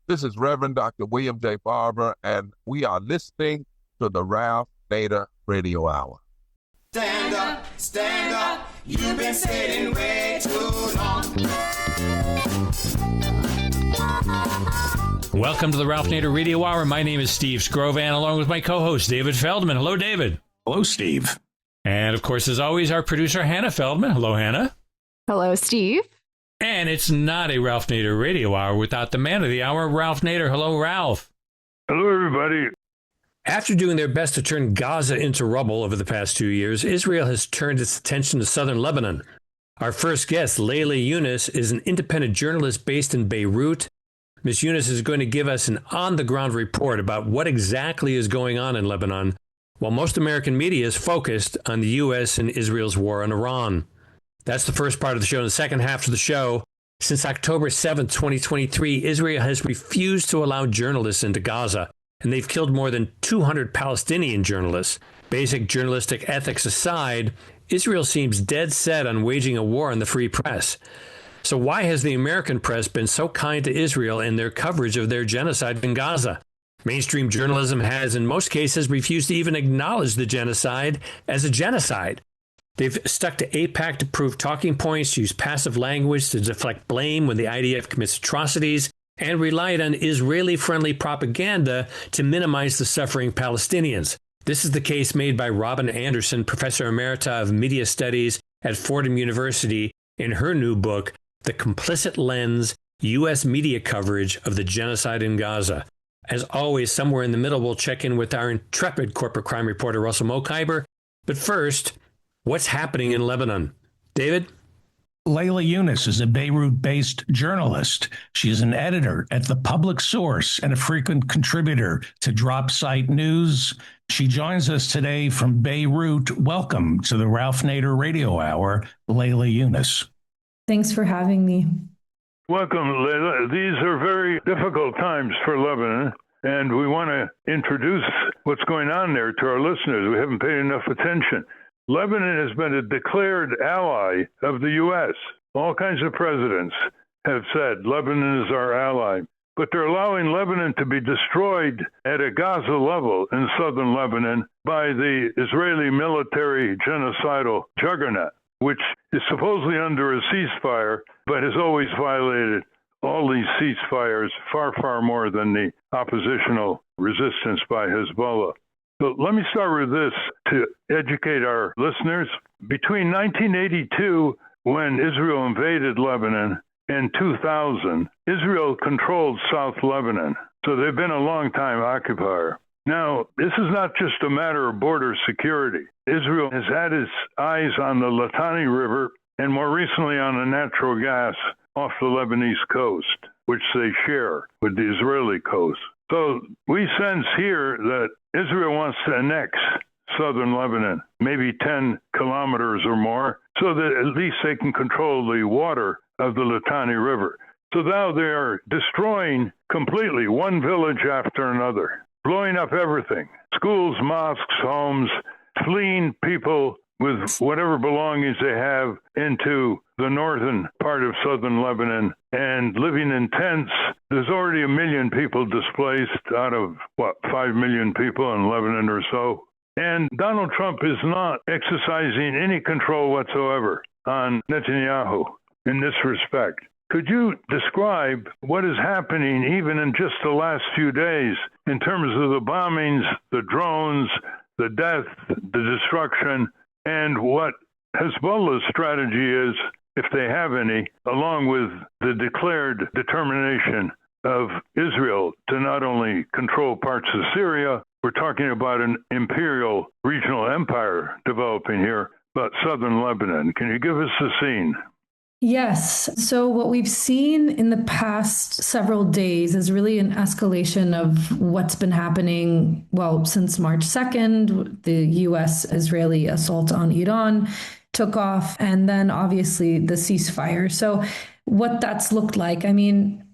This is Reverend Dr. William J. Barber, and we are listening to the Ralph Nader Radio Hour. Stand up, you've been sitting way too long. Welcome to the Ralph Nader Radio Hour. My name is Steve Scrovan, along with my co-host, David Feldman. Hello, David. Hello, Steve. And, of course, as always, our producer, Hannah Feldman. Hello, Hannah. Hello, Steve. And it's not a Ralph Nader Radio Hour without the man of the hour, Ralph Nader. Hello, Ralph. Hello, everybody. After doing their best to turn Gaza into rubble over the past 2 years, Israel has turned its attention to southern Lebanon. Our first guest, Lylla Younes, is an independent journalist based in Beirut. Ms. Younes is going to give us an on-the-ground report about what exactly is going on in Lebanon, while most American media is focused on the U.S. and Israel's war on Iran. That's the first part of the show. In the second half of the show, since October 7th, 2023, Israel has refused to allow journalists into Gaza, and they've killed more than 200 Palestinian journalists. Basic journalistic ethics aside, Israel seems dead set on waging a war on the free press. So why has the American press been so kind to Israel in their coverage of their genocide in Gaza? Mainstream journalism has, in most cases, refused to even acknowledge the genocide as a genocide. They've stuck to AIPAC-approved talking points, used passive language to deflect blame when the IDF commits atrocities, and relied on Israeli-friendly propaganda to minimize the suffering Palestinians. This is the case made by Robin Andersen, Professor Emerita of Media Studies at Fordham University, in her new book, The Complicit Lens, U.S. Media Coverage of the Genocide in Gaza. As always, somewhere in the middle, we'll check in with our intrepid corporate crime reporter, Russell Mokhiber. But first, what's happening in Lebanon? David? Lylla Younes is a Beirut-based journalist. She is an editor at The Public Source and a frequent contributor to Drop Site News. She joins us today from Beirut. Welcome to the Ralph Nader Radio Hour, Lylla Younes. Thanks for having me. Welcome, Lylla. These are very difficult times for Lebanon, and we want to introduce what's going on there to our listeners. We haven't paid enough attention. Lebanon has been a declared ally of the U.S. All kinds of presidents have said Lebanon is our ally, but they're allowing Lebanon to be destroyed at a Gaza level in southern Lebanon by the Israeli military genocidal juggernaut, which is supposedly under a ceasefire, but has always violated all these ceasefires far, far more than the oppositional resistance by Hezbollah. So let me start with this to educate our listeners. Between 1982, when Israel invaded Lebanon, and 2000, Israel controlled South Lebanon. So they've been a long-time occupier. Now, this is not just a matter of border security. Israel has had its eyes on the Litani River and more recently on the natural gas off the Lebanese coast, which they share with the Israeli coast. So we sense here that Israel wants to annex southern Lebanon, maybe 10 kilometers or more, so that at least they can control the water of the Litani River. So now they are destroying completely one village after another, blowing up everything, schools, mosques, homes, fleeing people with whatever belongings they have into the northern part of southern Lebanon and living in tents. There's already 1 million people displaced out of, 5 million people in Lebanon or so. And Donald Trump is not exercising any control whatsoever on Netanyahu in this respect. Could you describe what is happening even in just the last few days in terms of the bombings, the drones, the death, the destruction, and what Hezbollah's strategy is, if they have any, along with the declared determination of Israel to not only control parts of Syria, we're talking about an imperial regional empire developing here, but southern Lebanon. Can you give us the scene? Yes. So what we've seen in the past several days is really an escalation of what's been happening, since March 2nd, the U.S.-Israeli assault on Iran took off, and then obviously the ceasefire. So what that's looked like,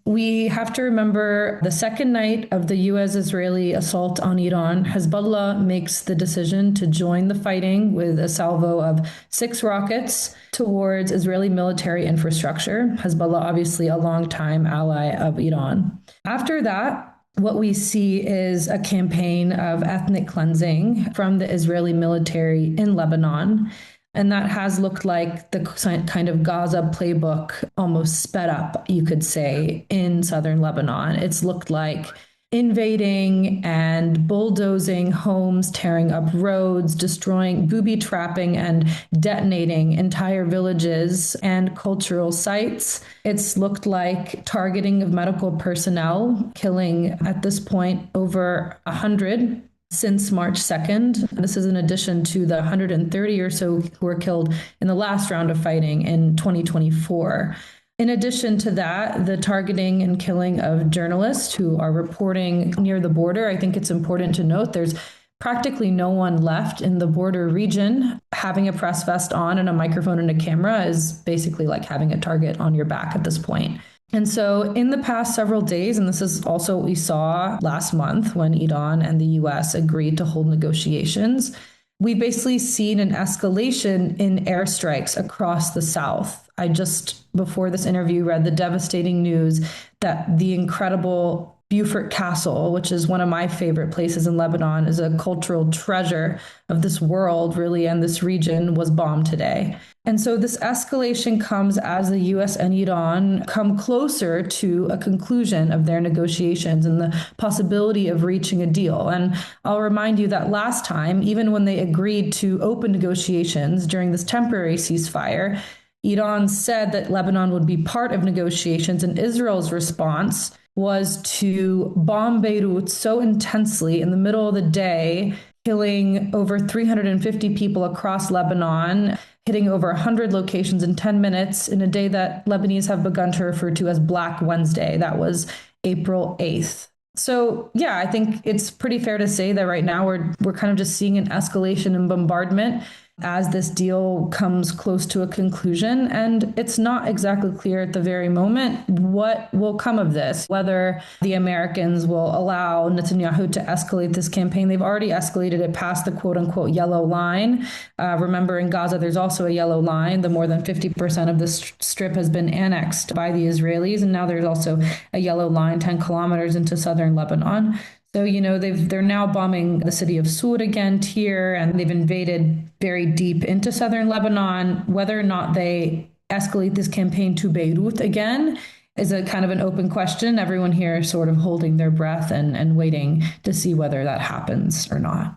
we have to remember the second night of the U.S.-Israeli assault on Iran, Hezbollah makes the decision to join the fighting with a salvo of 6 rockets towards Israeli military infrastructure. Hezbollah, obviously a longtime ally of Iran. After that, what we see is a campaign of ethnic cleansing from the Israeli military in Lebanon. And that has looked like the kind of Gaza playbook almost sped up, you could say, in southern Lebanon. It's looked like invading and bulldozing homes, tearing up roads, destroying, booby trapping and detonating entire villages and cultural sites. It's looked like targeting of medical personnel, killing at this point over 100 since March 2nd. This is in addition to the 130 or so who were killed in the last round of fighting in 2024. In addition to that, the targeting and killing of journalists who are reporting near the border. I think it's important to note there's practically no one left in the border region. Having a press vest on and a microphone and a camera is basically like having a target on your back at this point. And so in the past several days, and this is also what we saw last month when Iran and the US agreed to hold negotiations, we've basically seen an escalation in airstrikes across the south. I just, before this interview, read the devastating news that the incredible Beaufort Castle, which is one of my favorite places in Lebanon, is a cultural treasure of this world, really, and this region, was bombed today. And so this escalation comes as the US and Iran come closer to a conclusion of their negotiations and the possibility of reaching a deal. And I'll remind you that last time, even when they agreed to open negotiations during this temporary ceasefire, Iran said that Lebanon would be part of negotiations, and Israel's response was to bomb Beirut so intensely in the middle of the day, killing over 350 people across Lebanon, hitting over 100 locations in 10 minutes in a day that Lebanese have begun to refer to as Black Wednesday. That was April 8th. So, yeah, I think it's pretty fair to say that right now we're kind of just seeing an escalation in bombardment as this deal comes close to a conclusion. And it's not exactly clear at the very moment what will come of this, whether the Americans will allow Netanyahu to escalate this campaign. They've already escalated it past the quote unquote yellow line. Remember, in Gaza, there's also a yellow line. The more than 50% of this strip has been annexed by the Israelis. And now there's also a yellow line 10 kilometers into southern Lebanon. So, they're now bombing the city of Sur again, Tyre, and they've invaded very deep into southern Lebanon. Whether or not they escalate this campaign to Beirut again is a kind of an open question. Everyone here is sort of holding their breath and waiting to see whether that happens or not.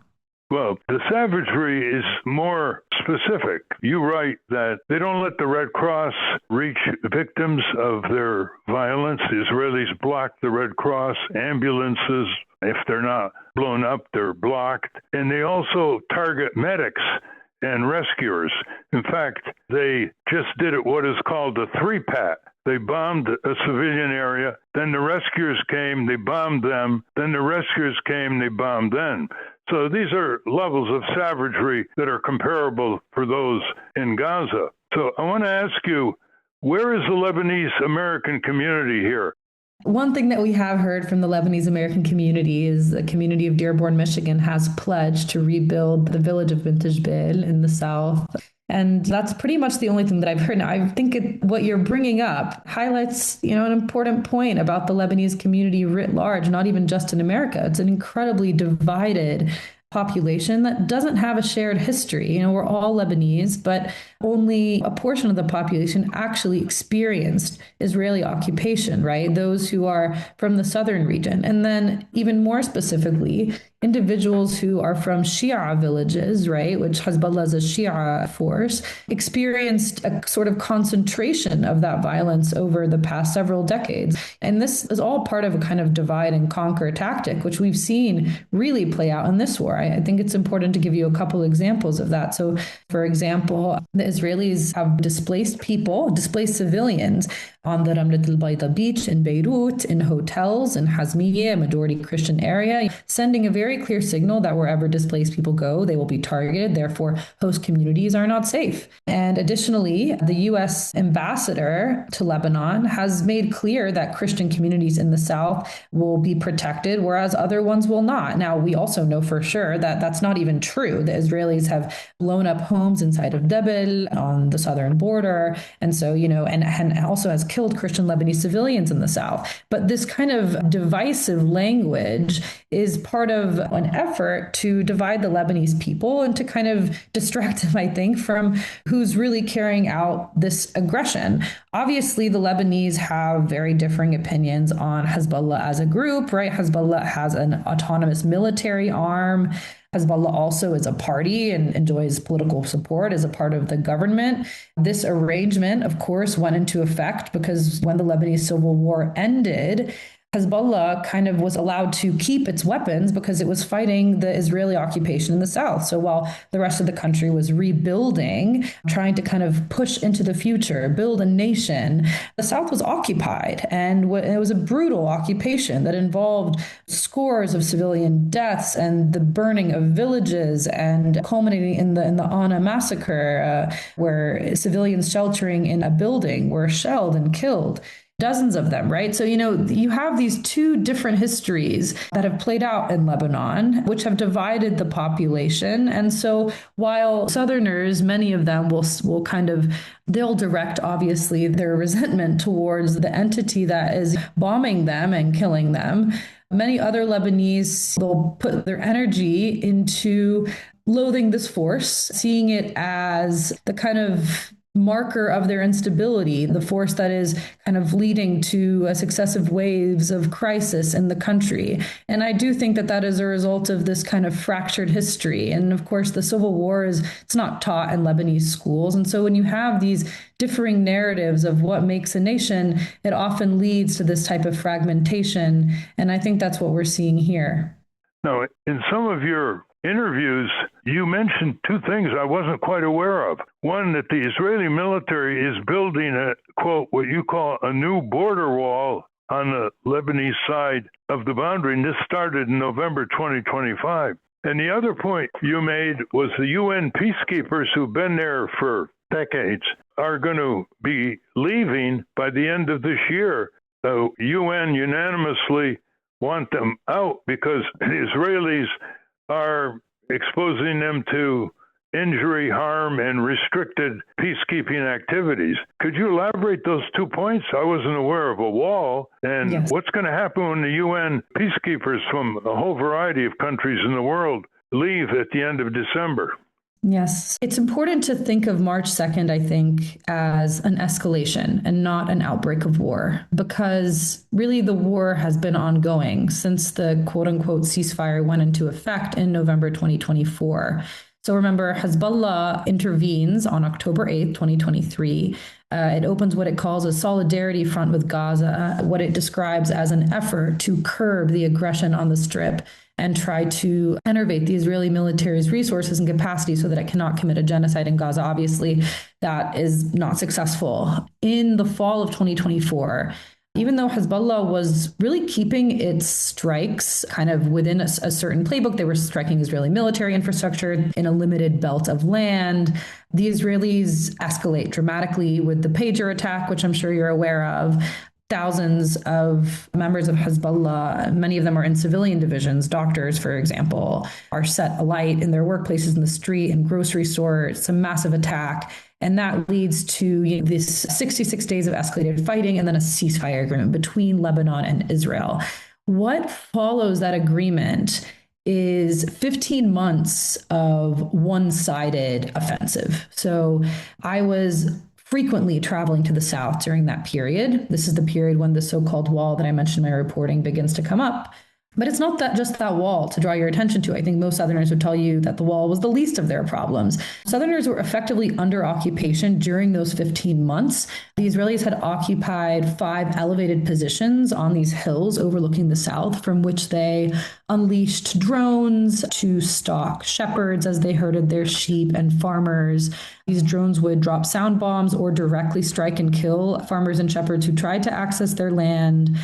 Well, the savagery is more specific. You write that they don't let the Red Cross reach victims of their violence. The Israelis block the Red Cross, ambulances. If they're not blown up, they're blocked. And they also target medics and rescuers. In fact, they just did what is called a three-pat. They bombed a civilian area, then the rescuers came, they bombed them, then the rescuers came, they bombed them. So these are levels of savagery that are comparable for those in Gaza. So I want to ask you, where is the Lebanese American community here? One thing that we have heard from the Lebanese American community is the community of Dearborn, Michigan has pledged to rebuild the village of Bint Jbeil in the south. And that's pretty much the only thing that I've heard. Now, I think what you're bringing up highlights, an important point about the Lebanese community writ large, not even just in America. It's an incredibly divided population that doesn't have a shared history. We're all Lebanese, but only a portion of the population actually experienced Israeli occupation, right? Those who are from the southern region. And then even more specifically, individuals who are from Shia villages, right, which Hezbollah is a Shia force, experienced a sort of concentration of that violence over the past several decades. And this is all part of a kind of divide and conquer tactic, which we've seen really play out in this war. I think it's important to give you a couple examples of that. So, for example, the Israelis have displaced civilians on the Ramlet al-Bayda beach in Beirut, in hotels in Hazmiya, a majority Christian area, sending a very very clear signal that wherever displaced people go, they will be targeted. Therefore, host communities are not safe. And additionally, the U.S. ambassador to Lebanon has made clear that Christian communities in the south will be protected, whereas other ones will not. Now, we also know for sure that that's not even true. The Israelis have blown up homes inside of Debel on the southern border. And so, and also has killed Christian Lebanese civilians in the south. But this kind of divisive language is part of an effort to divide the Lebanese people and to kind of distract them, I think, from who's really carrying out this aggression. Obviously, the Lebanese have very differing opinions on Hezbollah as a group, right? Hezbollah has an autonomous military arm. Hezbollah also is a party and enjoys political support as a part of the government. This arrangement, of course, went into effect because when the Lebanese civil war ended, Hezbollah kind of was allowed to keep its weapons because it was fighting the Israeli occupation in the south. So while the rest of the country was rebuilding, trying to kind of push into the future, build a nation, the south was occupied. And it was a brutal occupation that involved scores of civilian deaths and the burning of villages and culminating in the Anna massacre, where civilians sheltering in a building were shelled and killed. Dozens of them, right? So, you have these two different histories that have played out in Lebanon, which have divided the population. And so while Southerners, many of them will they'll direct, obviously, their resentment towards the entity that is bombing them and killing them. Many other Lebanese will put their energy into loathing this force, seeing it as the kind of marker of their instability, the force that is kind of leading to successive waves of crisis in the country. And I do think that that is a result of this kind of fractured history. And of course, the civil war it's not taught in Lebanese schools. And so when you have these differing narratives of what makes a nation, it often leads to this type of fragmentation. And I think that's what we're seeing here. Now, in some of your interviews, you mentioned two things I wasn't quite aware of. One, that the Israeli military is building a, quote, what you call a new border wall on the Lebanese side of the boundary, and this started in November 2025. And the other point you made was the UN peacekeepers who've been there for decades are going to be leaving by the end of this year. The UN unanimously want them out because the Israelis are exposing them to injury, harm, and restricted peacekeeping activities. Could you elaborate those 2 points? I wasn't aware of a wall. And Yes. What's going to happen when the UN peacekeepers from a whole variety of countries in the world leave at the end of December? Yes. It's important to think of March 2nd, I think, as an escalation and not an outbreak of war, because really the war has been ongoing since the quote unquote ceasefire went into effect in November 2024. So remember, Hezbollah intervenes on October 8th, 2023. It opens what it calls a solidarity front with Gaza, what it describes as an effort to curb the aggression on the Strip and try to enervate the Israeli military's resources and capacity so that it cannot commit a genocide in Gaza. Obviously, that is not successful. In the fall of 2024, even though Hezbollah was really keeping its strikes kind of within a certain playbook, they were striking Israeli military infrastructure in a limited belt of land. The Israelis escalate dramatically with the pager attack, which I'm sure you're aware of. Thousands of members of Hezbollah, many of them are in civilian divisions, doctors, for example, are set alight in their workplaces in the street and grocery stores. It's a massive attack. And that leads to this 66 days of escalated fighting and then a ceasefire agreement between Lebanon and Israel. What follows that agreement is 15 months of one-sided offensive. So I was frequently traveling to the south during that period. This is the period when the so-called wall that I mentioned in my reporting begins to come up. But it's not just that wall to draw your attention to. I think most Southerners would tell you that the wall was the least of their problems. Southerners were effectively under occupation during those 15 months. The Israelis had occupied 5 elevated positions on these hills overlooking the south, from which they unleashed drones to stalk shepherds as they herded their sheep and farmers. These drones would drop sound bombs or directly strike and kill farmers and shepherds who tried to access their land.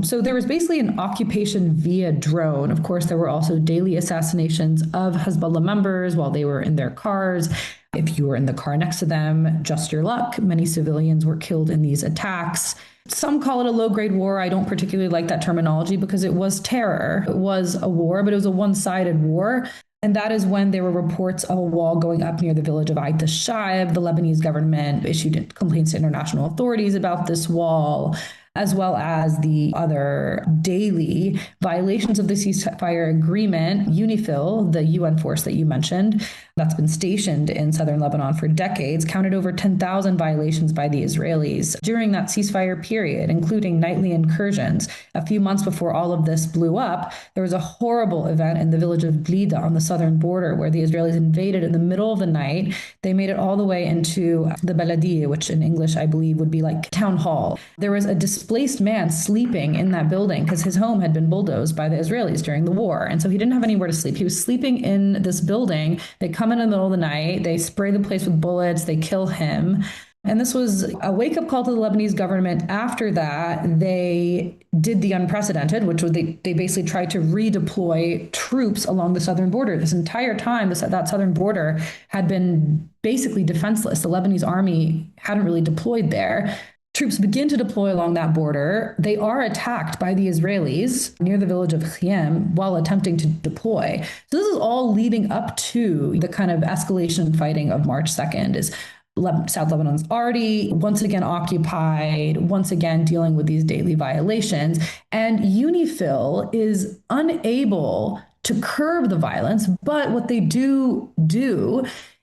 So there was basically an occupation via drone. Of course, there were also daily assassinations of Hezbollah members while they were in their cars. If you were in the car next to them, just your luck. Many civilians were killed in these attacks. Some call it a low-grade war. I don't particularly like that terminology because it was terror. It was a war, but it was a one-sided war. And that is when there were reports of a wall going up near the village of Ait al-Shaib. The Lebanese government issued complaints to international authorities about this wall, as well as the other daily violations of the ceasefire agreement. UNIFIL, the UN force that you mentioned, that's been stationed in southern Lebanon for decades, counted over 10,000 violations by the Israelis during that ceasefire period, including nightly incursions. A few months before all of this blew up, there was a horrible event in the village of Blida on the southern border where the Israelis invaded in the middle of the night. They made it all the way into the Baladiyah, which in English I believe would be like town hall. There was a displaced man sleeping in that building because his home had been bulldozed by the Israelis during the war. And so he didn't have anywhere to sleep. He was sleeping in this building. They come in the middle of the night, they spray the place with bullets, they kill him. And this was a wake-up call to the Lebanese government. After that, they did the unprecedented, which was they basically tried to redeploy troops along the southern border. This entire time, that southern border had been basically defenseless. The Lebanese army hadn't really deployed there. Troops begin to deploy along that border. They are attacked by the Israelis near the village of Khiem while attempting to deploy. So this is all leading up to the kind of escalation fighting of March 2nd. Is South Lebanon's already once again occupied, once again dealing with these daily violations. And UNIFIL is unable to curb the violence, but what they do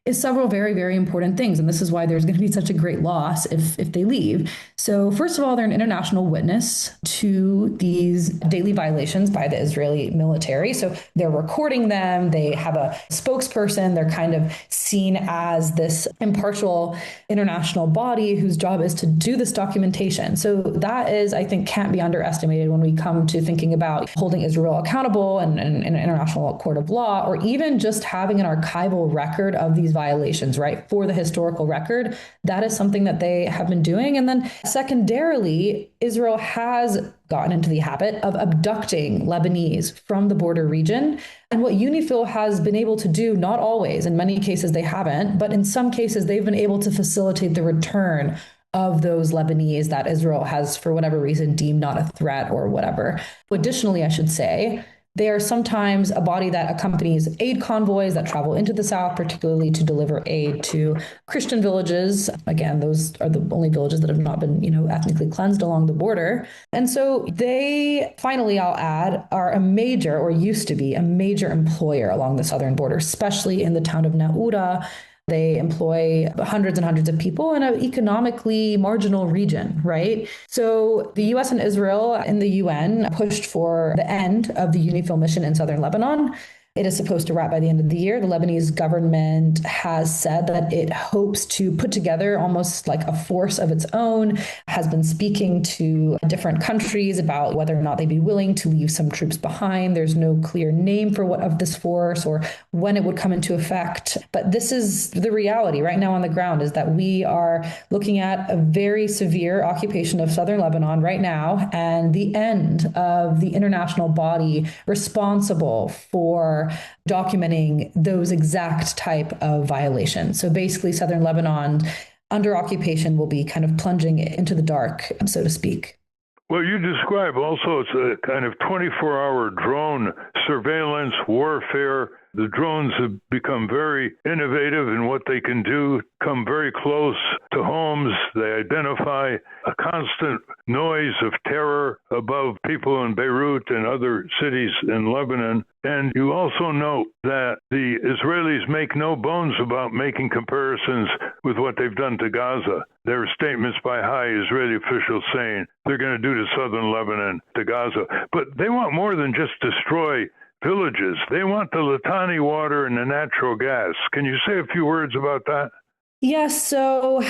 is several very, very important things. And this is why there's going to be such a great loss if they leave. So first of all, they're an international witness to these daily violations by the Israeli military. So they're recording them. They have a spokesperson. They're kind of seen as this impartial international body whose job is to do this documentation. So that is, I think, can't be underestimated when we come to thinking about holding Israel accountable and an international court of law, or even just having an archival record of these violations, right? For the historical record, that is something that they have been doing. And then secondarily, Israel has gotten into the habit of abducting Lebanese from the border region. And what UNIFIL has been able to do, not always, in many cases they haven't, but in some cases they've been able to facilitate the return of those Lebanese that Israel has, for whatever reason, deemed not a threat or whatever. Additionally, I should say, they are sometimes a body that accompanies aid convoys that travel into the south, particularly to deliver aid to Christian villages. Again, those are the only villages that have not been, ethnically cleansed along the border. And so they, finally, I'll add, are a major, or used to be a major employer along the southern border, especially in the town of Naura. They employ hundreds and hundreds of people in an economically marginal region, right? So the U.S. and Israel in the UN pushed for the end of the UNIFIL mission in southern Lebanon. It is supposed to wrap by the end of the year. The Lebanese government has said that it hopes to put together almost like a force of its own, has been speaking to different countries about whether or not they'd be willing to leave some troops behind. There's no clear name for what of this force or when it would come into effect. But this is the reality right now on the ground, is that we are looking at a very severe occupation of southern Lebanon right now, and the end of the international body responsible for documenting those exact type of violations. So basically, southern Lebanon under occupation will be kind of plunging into the dark, so to speak. Well, you describe also it's a kind of 24-hour drone surveillance warfare. The drones have become very innovative in what they can do, come very close to homes. They identify a constant noise of terror above people in Beirut and other cities in Lebanon. And you also note that the Israelis make no bones about making comparisons with what they've done to Gaza. There are statements by high Israeli officials saying they're going to do to southern Lebanon, to Gaza. But they want more than just destroy villages. They want the Litani water and the natural gas. Can you say a few words about that? Yes, so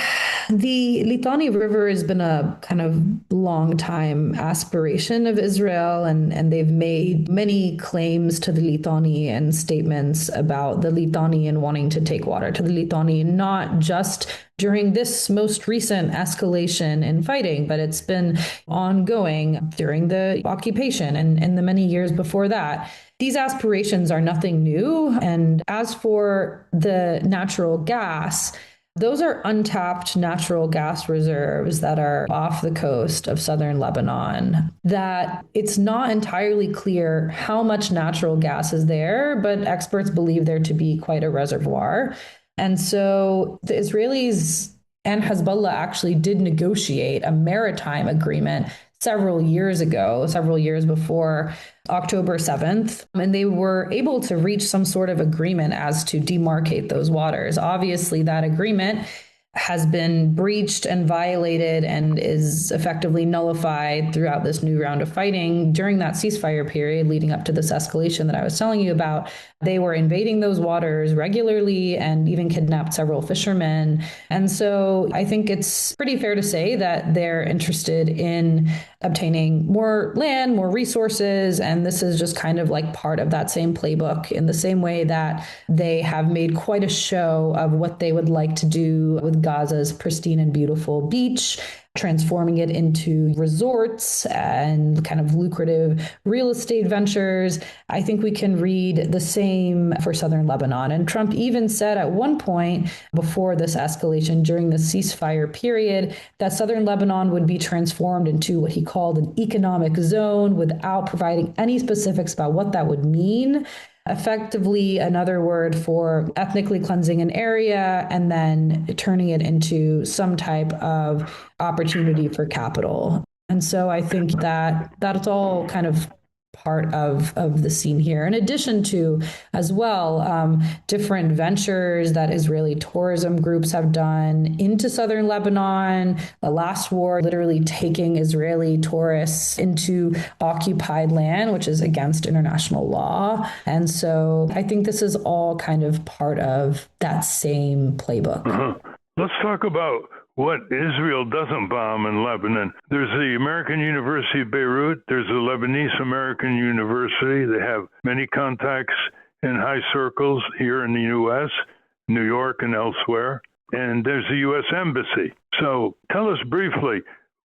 the Litani River has been a kind of long time aspiration of Israel, and they've made many claims to the Litani and statements about the Litani and wanting to take water to the Litani, not just during this most recent escalation in fighting, but it's been ongoing during the occupation and the many years before that. These aspirations are nothing new. And as for the natural gas, those are untapped natural gas reserves that are off the coast of southern Lebanon, that it's not entirely clear how much natural gas is there, but experts believe there to be quite a reservoir. And so the Israelis and Hezbollah actually did negotiate a maritime agreement several years ago, several years before October 7th, and they were able to reach some sort of agreement as to demarcate those waters. Obviously, that agreement has been breached and violated and is effectively nullified throughout this new round of fighting. During that ceasefire period leading up to this escalation that I was telling you about, they were invading those waters regularly and even kidnapped several fishermen. And so I think it's pretty fair to say that they're interested in obtaining more land, more resources, and this is just kind of like part of that same playbook, in the same way that they have made quite a show of what they would like to do with Gaza's pristine and beautiful beach, transforming it into resorts and kind of lucrative real estate ventures. I think we can read the same for southern Lebanon. And Trump even said at one point before this escalation during the ceasefire period that southern Lebanon would be transformed into what he called an economic zone without providing any specifics about what that would mean. Effectively another word for ethnically cleansing an area and then turning it into some type of opportunity for capital. And so I think that that's all kind of part of the scene here, in addition to as well different ventures that Israeli tourism groups have done into southern Lebanon. The last war literally taking Israeli tourists into occupied land, which is against international law. And so I think this is all kind of part of that same playbook. Let's talk about what Israel doesn't bomb in Lebanon. There's the American University of Beirut. There's the Lebanese American University. They have many contacts in high circles here in the U.S., New York, and elsewhere. And there's the U.S. Embassy. So tell us briefly,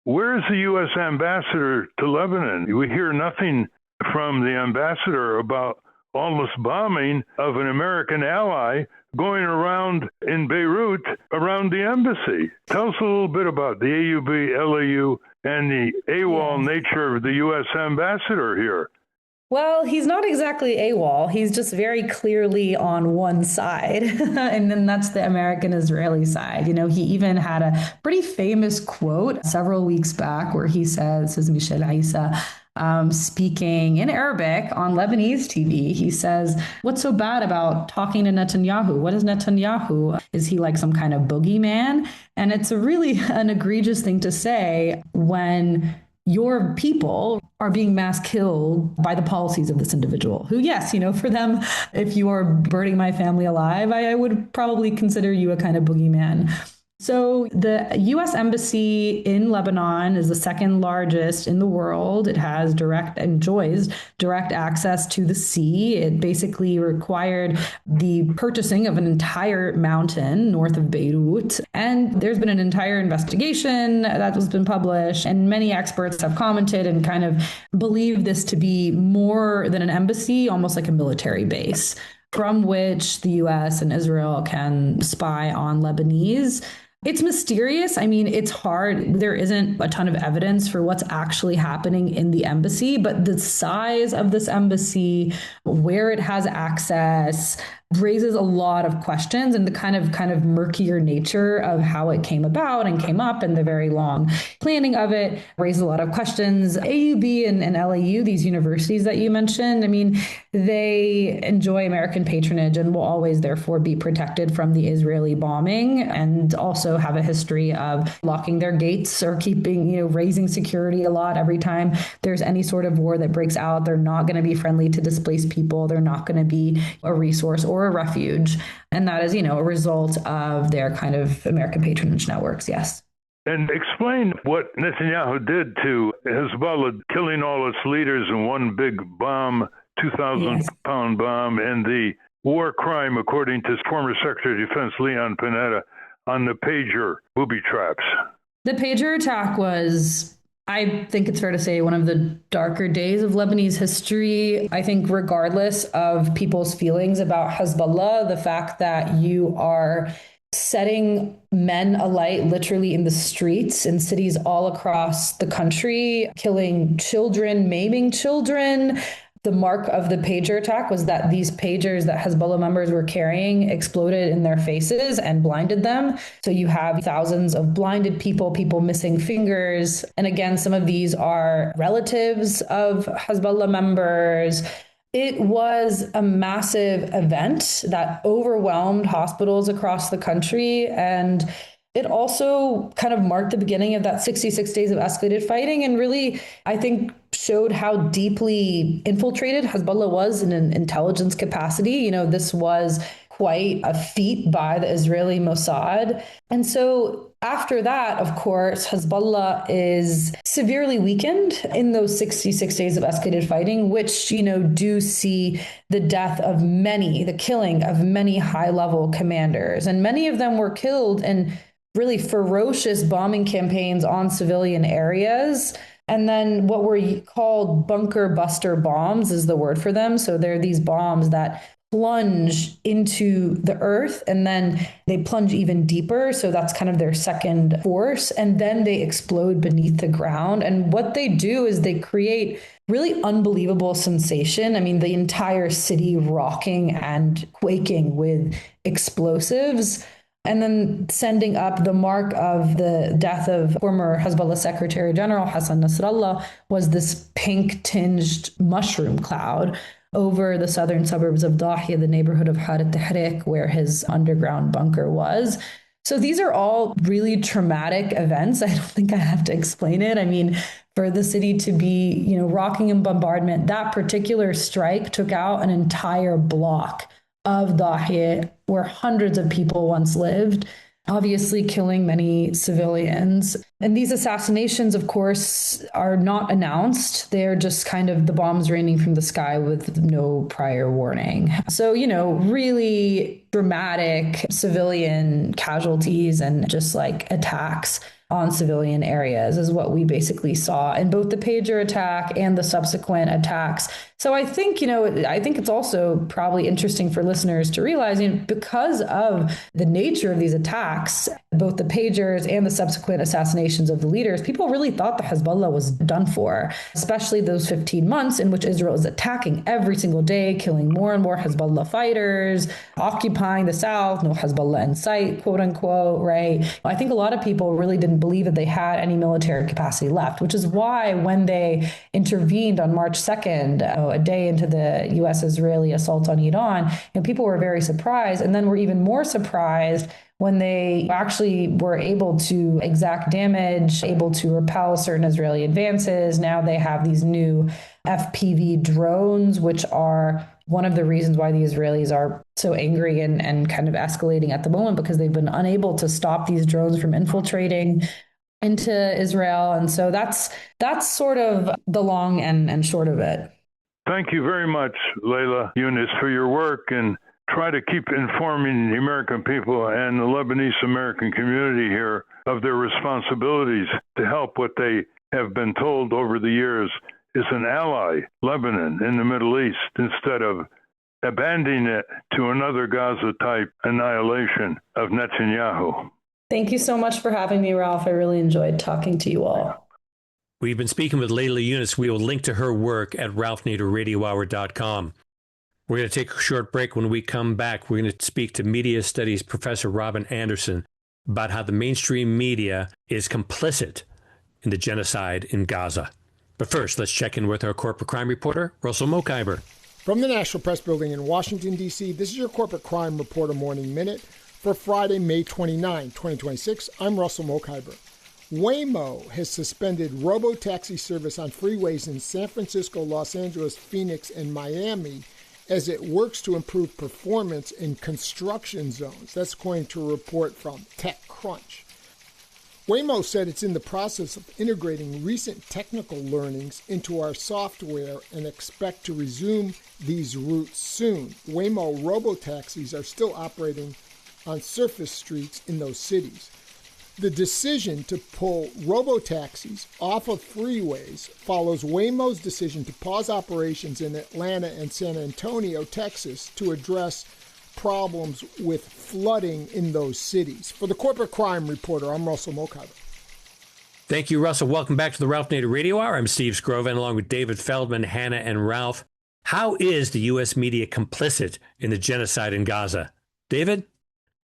where is the U.S. ambassador to Lebanon? We hear nothing from the ambassador about all this bombing of an American ally going around in Beirut around the embassy. Tell us a little bit about the AUB, LAU, and the AWOL nature of the U.S. ambassador here. Well, he's not exactly AWOL. He's just very clearly on one side. And then that's the American-Israeli side. You know, he even had a pretty famous quote several weeks back where he says, this is Michel Aissa, speaking in Arabic on Lebanese TV. He says, what's so bad about talking to Netanyahu? What is Netanyahu? Is he like some kind of boogeyman? And it's a really an egregious thing to say when your people are being mass killed by the policies of this individual who, yes, you know, for them, if you are burning my family alive, I would probably consider you a kind of boogeyman. So the U.S. Embassy in Lebanon is the second largest in the world. It enjoys direct access to the sea. It basically required the purchasing of an entire mountain north of Beirut. And there's been an entire investigation that has been published, and many experts have commented and kind of believe this to be more than an embassy, almost like a military base, from which the U.S. and Israel can spy on Lebanese. It's mysterious. I mean, it's hard. There isn't a ton of evidence for what's actually happening in the embassy, but the size of this embassy, where it has access, raises a lot of questions, and the kind of murkier nature of how it came about and came up and the very long planning of it raises a lot of questions. AUB and LAU, these universities that you mentioned, I mean, they enjoy American patronage and will always therefore be protected from the Israeli bombing, and also have a history of locking their gates or keeping, raising security a lot every time there's any sort of war that breaks out. They're not going to be friendly to displaced people. They're not going to be a resource or a refuge. And that is, a result of their kind of American patronage networks. Yes. And explain what Netanyahu did to Hezbollah, killing all its leaders in one big bomb, 2,000-pound bomb, and the war crime, according to former Secretary of Defense Leon Panetta, on the pager booby traps? The pager attack was, I think it's fair to say, one of the darker days of Lebanese history. I think regardless of people's feelings about Hezbollah, the fact that you are setting men alight literally in the streets in cities all across the country, killing children, maiming children. The mark of the pager attack was that these pagers that Hezbollah members were carrying exploded in their faces and blinded them. So you have thousands of blinded people, people missing fingers. And again, some of these are relatives of Hezbollah members. It was a massive event that overwhelmed hospitals across the country. And it also kind of marked the beginning of that 66 days of escalated fighting and really, I think, showed how deeply infiltrated Hezbollah was in an intelligence capacity. You know, this was quite a feat by the Israeli Mossad. And so after that, of course, Hezbollah is severely weakened in those 66 days of escalated fighting, which, you know, do see the death of many, the killing of many high-level commanders. And many of them were killed in really ferocious bombing campaigns on civilian areas. And then what were called bunker buster bombs is the word for them. So they're these bombs that plunge into the earth and then they plunge even deeper. So that's kind of their second force. And then they explode beneath the ground. And what they do is they create really unbelievable sensation. I mean, the entire city rocking and quaking with explosives. And then sending up the mark of the death of former Hezbollah Secretary General Hassan Nasrallah was this pink-tinged mushroom cloud over the southern suburbs of Dahia, the neighborhood of Harat Tahrik, where his underground bunker was. So these are all really traumatic events. I don't think I have to explain it. I mean, for the city to be, you know, rocking in bombardment, that particular strike took out an entire block of Dahia, where hundreds of people once lived, obviously killing many civilians. And these assassinations, of course, are not announced. They're just kind of the bombs raining from the sky with no prior warning. So, you know, really dramatic civilian casualties and just like attacks on civilian areas is what we basically saw in both the pager attack and the subsequent attacks. So I think, you know, I think it's also probably interesting for listeners to realize, you know, because of the nature of these attacks, both the pagers and the subsequent assassinations of the leaders, people really thought the Hezbollah was done for, especially those 15 months in which Israel is attacking every single day, killing more and more Hezbollah fighters, occupying the south, no Hezbollah in sight, quote unquote, right? I think a lot of people really didn't believe that they had any military capacity left, which is why when they intervened on March 2nd, a day into the U.S.-Israeli assault on Iran, people were very surprised, and then were even more surprised when they actually were able to exact damage, able to repel certain Israeli advances. Now they have these new FPV drones, which are one of the reasons why the Israelis are so angry and kind of escalating at the moment, because they've been unable to stop these drones from infiltrating into Israel. And so that's sort of the long and short of it. Thank you very much, Lylla Younes, for your work, and try to keep informing the American people and the Lebanese American community here of their responsibilities to help what they have been told over the years is an ally, Lebanon, in the Middle East, instead of abandoning it to another Gaza-type annihilation of Netanyahu. Thank you so much for having me, Ralph. I really enjoyed talking to you all. We've been speaking with Lylla Younes. We will link to her work at ralphnaderradiohour.com. We're going to take a short break. When we come back, we're going to speak to media studies professor Robin Andersen about how the mainstream media is complicit in the genocide in Gaza. But first, let's check in with our corporate crime reporter, Russell Mokhiber. From the National Press Building in Washington, D.C., this is your Corporate Crime Reporter Morning Minute for Friday, May 29, 2026. I'm Russell Mokhiber. Waymo has suspended robo-taxi service on freeways in San Francisco, Los Angeles, Phoenix, and Miami as it works to improve performance in construction zones. That's according to a report from TechCrunch. Waymo said it's in the process of integrating recent technical learnings into our software and expect to resume these routes soon. Waymo robotaxis are still operating on surface streets in those cities. The decision to pull robo-taxis off of freeways follows Waymo's decision to pause operations in Atlanta and San Antonio, Texas, to address problems with flooding in those cities. For the Corporate Crime Reporter, I'm Russell Mokhiber. Thank you, Russell. Welcome back to the Ralph Nader Radio Hour. I'm Steve Scrovan, along with David Feldman, Hannah, and Ralph. How is the U.S. media complicit in the genocide in Gaza? David?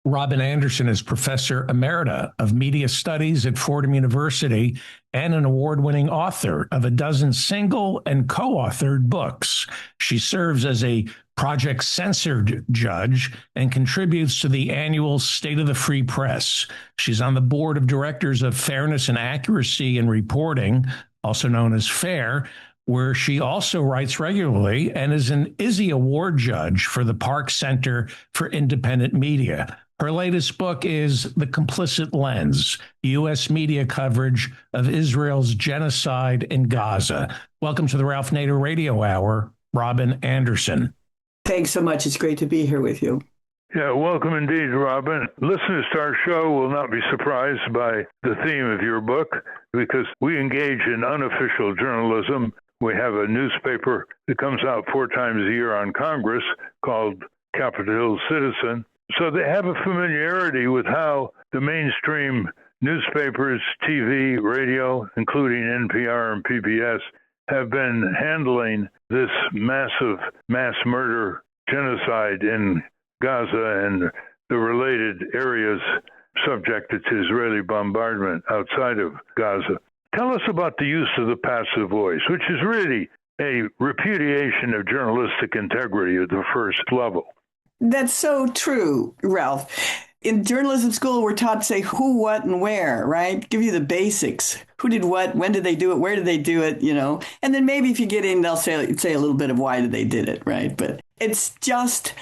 Robin Andersen is Professor Emerita of Media Studies at Fordham University and an award-winning author of a dozen single and co-authored books. She serves as a Project Censored judge and contributes to the annual State of the Free Press. She's on the board of directors of Fairness and Accuracy in Reporting, also known as FAIR, where she also writes regularly and is an Izzy Award judge for the Park Center for Independent Media. Her latest book is The Complicit Lens, U.S. media coverage of Israel's genocide in Gaza. Welcome to the Ralph Nader Radio Hour, Robin Andersen. Thanks so much. It's great to be here with you. Yeah, welcome indeed, Robin. Listeners to our show will not be surprised by the theme of your book because we engage in unofficial journalism. We have a newspaper that comes out 4 times a year on Congress called Capitol Hill Citizen. So they have a familiarity with how the mainstream newspapers, TV, radio, including NPR and PBS, have been handling this massive mass murder genocide in Gaza and the related areas subjected to Israeli bombardment outside of Gaza. Tell us about the use of the passive voice, which is really a repudiation of journalistic integrity at the first level. That's so true, Ralph. In journalism school, we're taught to say who, what, and where, right? Give you the basics. Who did what? When did they do it? Where did they do it? You know, and then maybe if you get in, they'll say a little bit of why did they did it, right? But it's just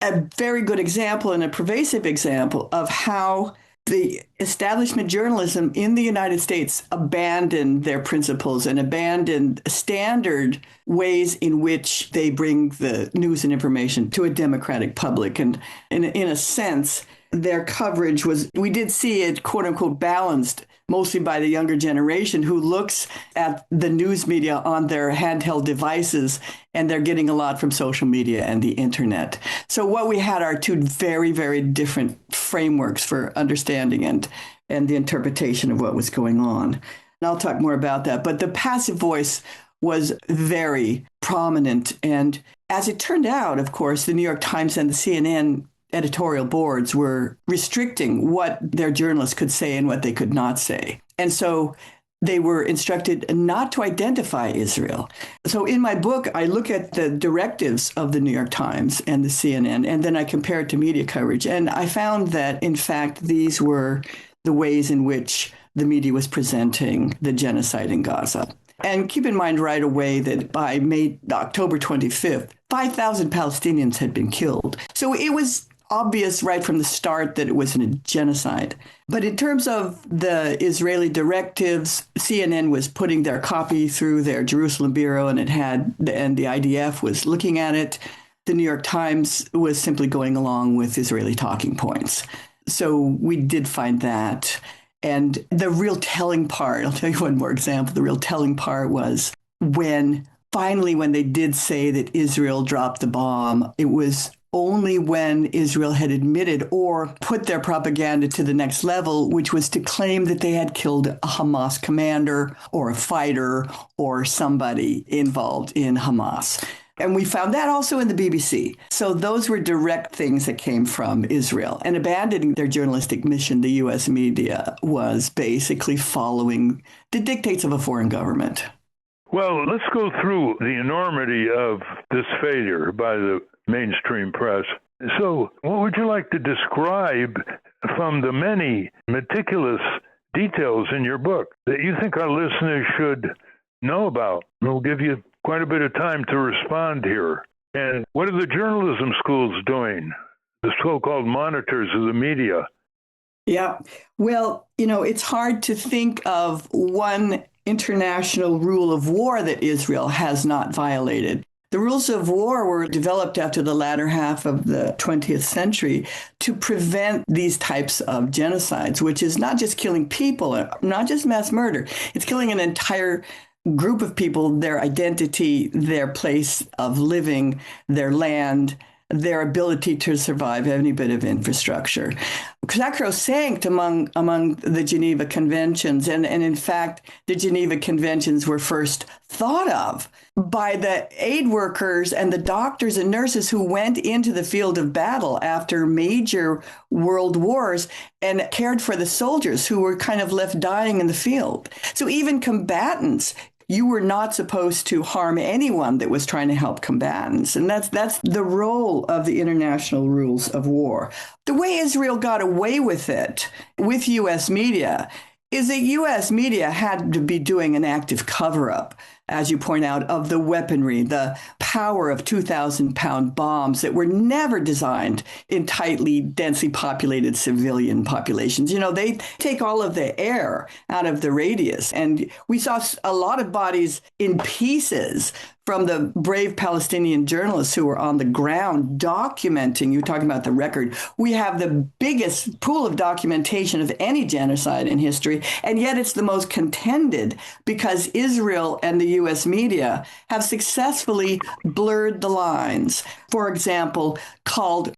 a very good example and a pervasive example of how the establishment journalism in the United States abandoned their principles and abandoned standard ways in which they bring the news and information to a democratic public. And in a sense, their coverage was, we did see it, quote unquote, balanced mostly by the younger generation who looks at the news media on their handheld devices, and they're getting a lot from social media and the internet. So what we had are 2 very, very different frameworks for understanding and the interpretation of what was going on. And I'll talk more about that. But the passive voice was very prominent. And as it turned out, of course, the New York Times and the CNN editorial boards were restricting what their journalists could say and what they could not say. And so they were instructed not to identify Israel. So in my book, I look at the directives of the New York Times and the CNN, and then I compare it to media coverage. And I found that, in fact, these were the ways in which the media was presenting the genocide in Gaza. And keep in mind right away that by October 25th, 5,000 Palestinians had been killed. So it was obvious right from the start that it was a genocide. But in terms of the Israeli directives, CNN was putting their copy through their Jerusalem bureau, and the IDF was looking at it. The New York Times was simply going along with Israeli talking points. So we did find that. And the real telling part, I'll tell you one more example, the real telling part was when they did say that Israel dropped the bomb, it was only when Israel had admitted or put their propaganda to the next level, which was to claim that they had killed a Hamas commander or a fighter or somebody involved in Hamas. And we found that also in the BBC. So those were direct things that came from Israel. And abandoning their journalistic mission, the U.S. media was basically following the dictates of a foreign government. Well, let's go through the enormity of this failure by the mainstream press. So what would you like to describe from the many meticulous details in your book that you think our listeners should know about? We'll give you quite a bit of time to respond here. And what are the journalism schools doing? The so-called monitors of the media. Yeah. Well, it's hard to think of one international rule of war that Israel has not violated. The rules of war were developed after the latter half of the 20th century to prevent these types of genocides, which is not just killing people, not just mass murder. It's killing an entire group of people, their identity, their place of living, their land, their ability to survive any bit of infrastructure. Sacrosanct among the Geneva Conventions, and in fact, the Geneva Conventions were first thought of by the aid workers and the doctors and nurses who went into the field of battle after major world wars and cared for the soldiers who were kind of left dying in the field. So even combatants, you were not supposed to harm anyone that was trying to help combatants. And that's the role of the international rules of war. The way Israel got away with it with U.S. media is that U.S. media had to be doing an active cover-up, as you point out, of the weaponry, the power of 2,000-pound bombs that were never designed in tightly, densely populated civilian populations. You know, they take all of the air out of the radius. And we saw a lot of bodies in pieces from the brave Palestinian journalists who were on the ground documenting. You're talking about the record. We have the biggest pool of documentation of any genocide in history, and yet it's the most contended because Israel and the U.S. media have successfully blurred the lines. For example,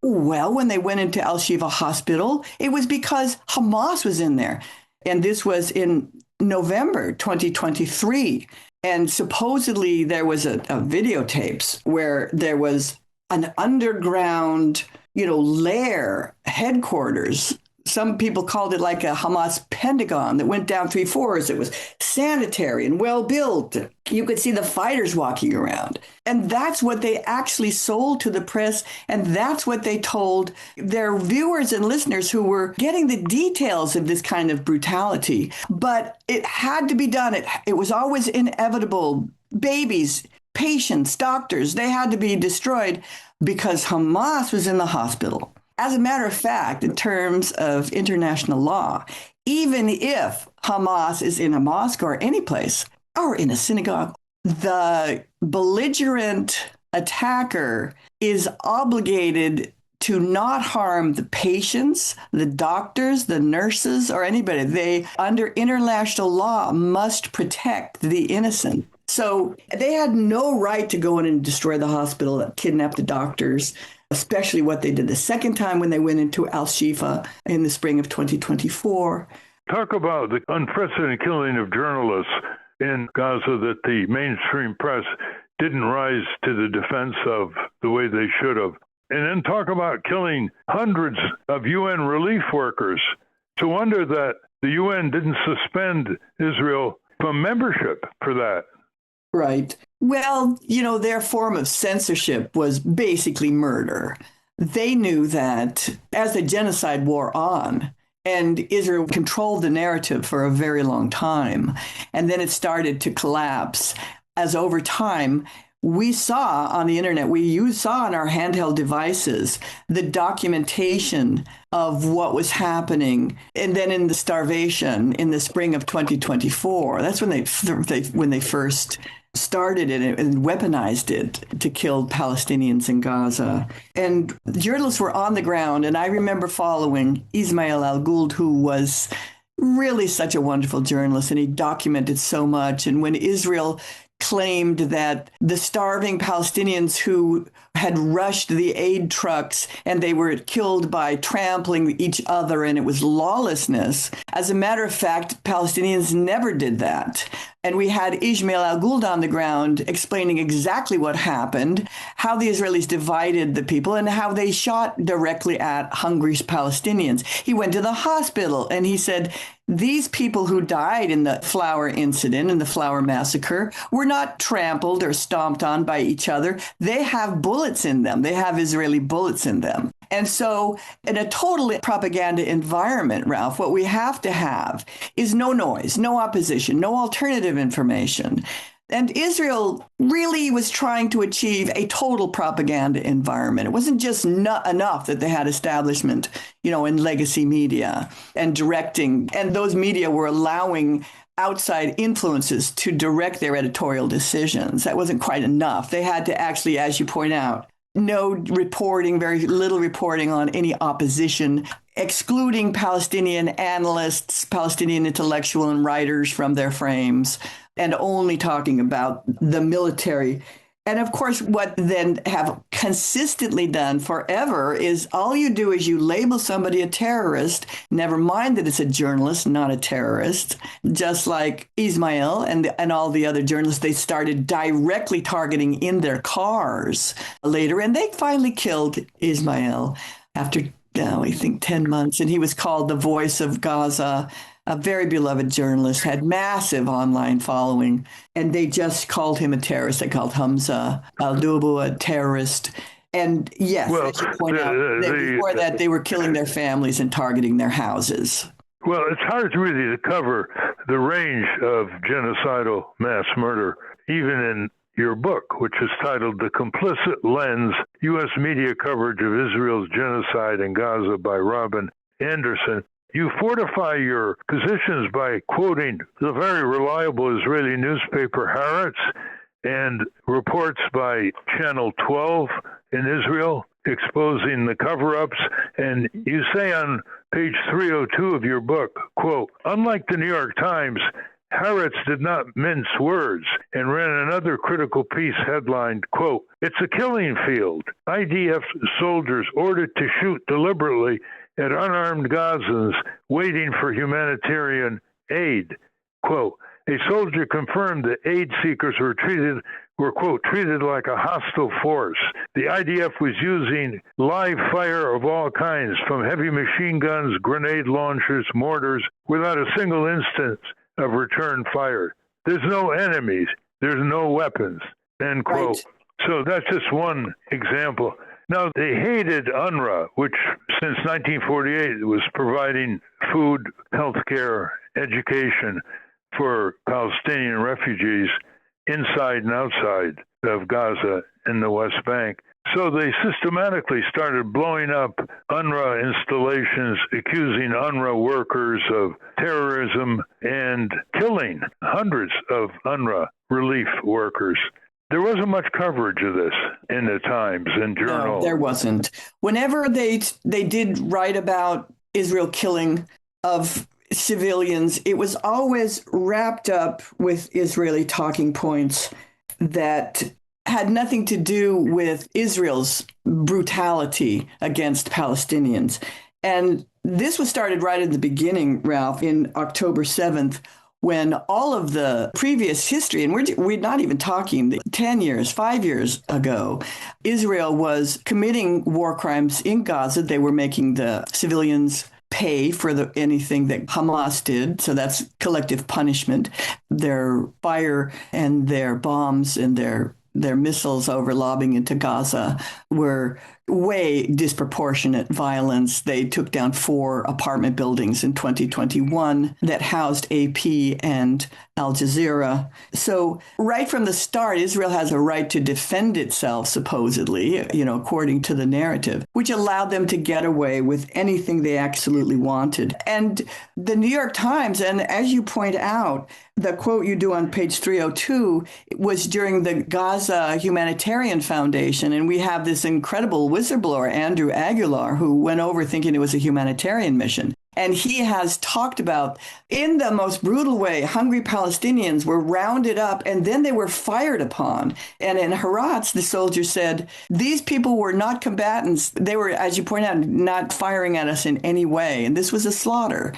when they went into Al-Shifa Hospital, it was because Hamas was in there. And this was in November 2023. And supposedly there was a videotapes where there was an underground, lair headquarters. Some people called it like a Hamas Pentagon that went down 3 floors. It was sanitary and well built. You could see the fighters walking around. And that's what they actually sold to the press. And that's what they told their viewers and listeners who were getting the details of this kind of brutality. But it had to be done. It was always inevitable. Babies, patients, doctors, they had to be destroyed because Hamas was in the hospital. As a matter of fact, in terms of international law, even if Hamas is in a mosque or any place, or in a synagogue, the belligerent attacker is obligated to not harm the patients, the doctors, the nurses, or anybody. They, under international law, must protect the innocent. So they had no right to go in and destroy the hospital, kidnap the doctors, especially what they did the second time when they went into Al-Shifa in the spring of 2024. Talk about the unprecedented killing of journalists in Gaza that the mainstream press didn't rise to the defense of the way they should have. And then talk about killing hundreds of UN relief workers. It's a wonder that the UN didn't suspend Israel from membership for that. Right. Well, their form of censorship was basically murder. They knew that as the genocide wore on, and Israel controlled the narrative for a very long time, and then it started to collapse as over time, we saw on the internet, you saw on our handheld devices, the documentation of what was happening. And then in the starvation in the spring of 2024, that's when they first started it and weaponized it to kill Palestinians in Gaza. And journalists were on the ground. And I remember following Ismail Al-Gould, who was really such a wonderful journalist, and he documented so much. And when Israel claimed that the starving Palestinians who had rushed the aid trucks and they were killed by trampling each other and it was lawlessness. As a matter of fact, Palestinians never did that. And we had Ismail Al-Gould on the ground explaining exactly what happened, how the Israelis divided the people and how they shot directly at hungry Palestinians. He went to the hospital and he said, these people who died in the flower incident and the flower massacre were not trampled or stomped on by each other. They have bullets in them. They have Israeli bullets in them. And so in a total propaganda environment, Ralph, what we have to have is no noise, no opposition, no alternative information. And Israel really was trying to achieve a total propaganda environment. It wasn't just enough that they had establishment, in legacy media and directing. And those media were allowing outside influences to direct their editorial decisions. That wasn't quite enough. They had to actually, as you point out, no reporting, very little reporting on any opposition, excluding Palestinian analysts, Palestinian intellectual and writers from their frames, and only talking about the military. And of course, what then have consistently done forever is all you do is you label somebody a terrorist, never mind that it's a journalist, not a terrorist, just like Ismail and all the other journalists they started directly targeting in their cars later. And they finally killed Ismail after, I think, 10 months. And he was called the voice of Gaza. A very beloved journalist, had massive online following, and they just called him a terrorist. They called Hamza al-Dubu a terrorist. And yes, as you point out, before that, they were killing their families and targeting their houses. Well, it's hard really to cover the range of genocidal mass murder, even in your book, which is titled The Complicit Lens, U.S. Media Coverage of Israel's Genocide in Gaza by Robin Andersen. You fortify your positions by quoting the very reliable Israeli newspaper Haaretz and reports by Channel 12 in Israel exposing the cover-ups. And you say on page 302 of your book, quote, unlike the New York Times, Haaretz did not mince words and ran another critical piece headlined, quote, it's a killing field. IDF soldiers ordered to shoot deliberately at unarmed Gazans waiting for humanitarian aid. Quote, a soldier confirmed that aid seekers were, quote, treated like a hostile force. The IDF was using live fire of all kinds, from heavy machine guns, grenade launchers, mortars, without a single instance of return fire. There's no enemies. There's no weapons, end quote. Right. So that's just one example. Now, they hated UNRWA, which since 1948 was providing food, health care, education for Palestinian refugees inside and outside of Gaza in the West Bank. So they systematically started blowing up UNRWA installations, accusing UNRWA workers of terrorism and killing hundreds of UNRWA relief workers. There wasn't much coverage of this in the Times and Journal. No, there wasn't. Whenever they did write about Israel killing of civilians, it was always wrapped up with Israeli talking points that had nothing to do with Israel's brutality against Palestinians. And this was started right at the beginning, Ralph, in October 7th, when all of the previous history, and we're not even talking 10 years, 5 years ago, Israel was committing war crimes in Gaza. They were making the civilians pay for anything that Hamas did. So that's collective punishment. Their fire and their bombs and their missiles over lobbing into Gaza were way disproportionate violence. They took down 4 apartment buildings in 2021 that housed AP and Al Jazeera. So right from the start, Israel has a right to defend itself, supposedly, according to the narrative, which allowed them to get away with anything they absolutely wanted. And the New York Times, and as you point out, the quote you do on page 302 was during the Gaza Humanitarian Foundation. And we have this incredible whistleblower, Andrew Aguilar, who went over thinking it was a humanitarian mission. And he has talked about, in the most brutal way, hungry Palestinians were rounded up and then they were fired upon. And in Haaretz, the soldier said, these people were not combatants. They were, as you point out, not firing at us in any way. And this was a slaughter.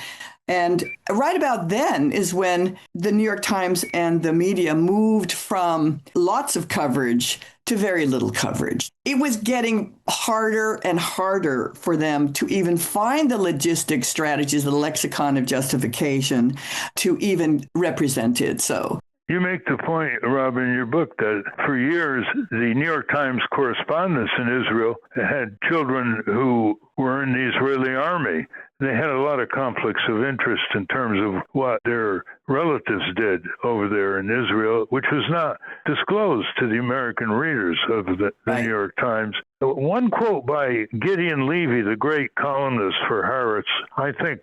And right about then is when the New York Times and the media moved from lots of coverage to very little coverage. It was getting harder and harder for them to even find the logistic strategies, the lexicon of justification to even represent it. So you make the point, Rob, in your book that for years, the New York Times correspondents in Israel had children who were in the Israeli army. They had a lot of conflicts of interest in terms of what their relatives did over there in Israel, which was not disclosed to the American readers of the New York Times. One quote by Gideon Levy, the great columnist for Haaretz, I think